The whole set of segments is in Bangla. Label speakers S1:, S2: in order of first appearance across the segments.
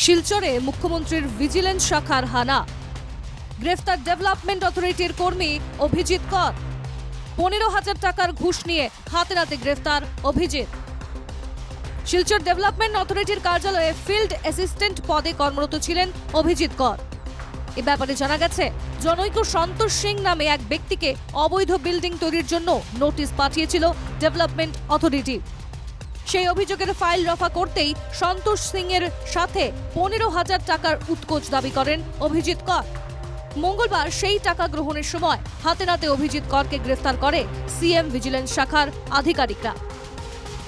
S1: শিলচরে মুখ্যমন্ত্রীর ভিজিলেন্স শাখার হানা, গ্রেফতার ডেভেলপমেন্ট অথরিটির কর্মী অভিজিৎ কর। 15,000 টাকার ঘুষ নিয়ে হাতে নাতে গ্রেফতার অভিজিৎ। শিলচর ডেভেলপমেন্ট অথরিটির কার্যালয়ে ফিল্ড অ্যাসিস্ট্যান্ট পদে কর্মরত ছিলেন অভিজিৎ কর। এ ব্যাপারে জানা গেছে, জনৈক সন্তোষ সিং নামে এক ব্যক্তিকে অবৈধ বিল্ডিং তৈরির জন্য নোটিশ পাঠিয়েছিল ডেভেলপমেন্ট অথরিটি। সেই অভিযোগের ফাইল রফা করতেই সন্তোষ সিং এর সাথে 15,000 টাকার উৎকোচ দাবি করেন অভিজিৎ কর। মঙ্গলবার সেই টাকা গ্রহণের সময় হাতে নাতে অভিজিৎ করকে গ্রেফতার করে সিএম ভিজিলেন্স শাখার আধিকারিকরা।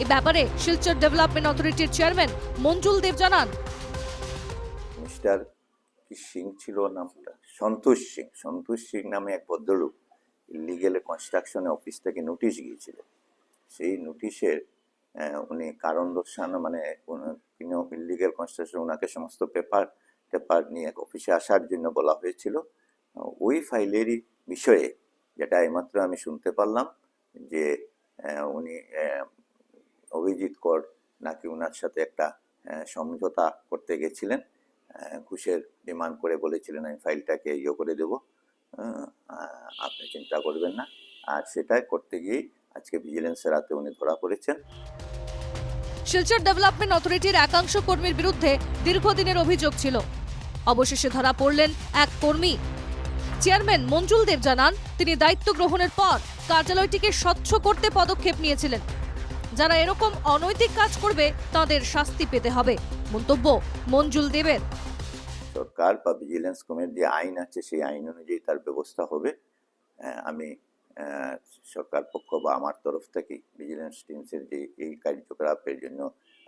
S1: এ ব্যাপারে শিলচর ডেভেলপমেন্ট অথরিটির চেয়ারম্যান মঞ্জুল দেব জানান,
S2: মিস্টার কি সিং ছিল নামটা, সন্তোষ সিং নামে এক ভদ্রলোক ইলিগেল কনস্ট্রাকশন অফিস থেকে নোটিশ গিয়েছিল। সেই নোটিশের উনি কারণ দর্শানো মানে তিনি ইলিগেল কনস্ট্রাকশন, ওনাকে সমস্ত পেপার নিয়ে অফিসে আসার জন্য বলা হয়েছিল। ওই ফাইলেরই বিষয়ে যেটা এইমাত্র আমি শুনতে পারলাম যে উনি অভিজিৎ কর নাকি ওনার সাথে একটা সমঝোতা করতে গেছিলেন, ঘুষের ডিমান্ড করে বলেছিলেন আমি ফাইলটাকে করে দেব, আপনি চিন্তা করবেন না। আর সেটাই করতে গিয়ে আজকে ভিজিলেন্সের হাতে উনি ধরা পড়েছেন।
S1: শিলচর ডেভেলপমেন্ট অথরিটির একাংশ কর্মীর বিরুদ্ধে দীর্ঘদিনের অভিযোগ ছিল। অবশেষে ধরা পড়লেন এক কর্মী। চেয়ারম্যান মঞ্জুল দেব জানান, তিনি দায়িত্ব গ্রহণের পর কার্যালয়টিকে স্বচ্ছ করতে পদক্ষেপ নিয়েছিলেন। যারা এরকম অনৈতিক কাজ করবে তাদের শাস্তি পেতে হবে, মন্তব্য মঞ্জুল দেবের।
S2: সরকার বা ভিজিলেন্স কমিটির যে আইন আছে সেই আইন অনুযায়ী তার ব্যবস্থা হবে। আমি সরকার পক্ষ বা আমার তরফ থেকে ভিজিলেন্স টিমসের যে এই কার্যকলাপের জন্য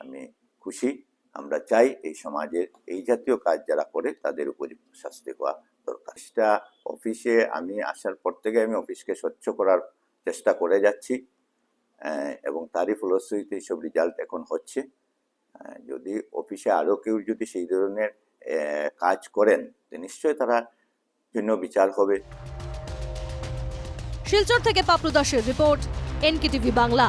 S2: আমি খুশি। আমরা চাই এই সমাজের এই জাতীয় কাজ যারা করে তাদের উপযুক্ত শাস্তি হওয়া দরকার। সেটা অফিসে আমি আসার পর থেকে আমি অফিসকে স্বচ্ছ করার চেষ্টা করে যাচ্ছি এবং তারই ফলশ্রুতিতে এইসব রেজাল্ট এখন হচ্ছে। যদি অফিসে আরও কেউ যদি সেই ধরনের কাজ করেন নিশ্চয়ই তারা জন্য বিচার হবে।
S1: শিলচর থেকে পাপলু দাসের রিপোর্ট, এনকেটিভি বাংলা।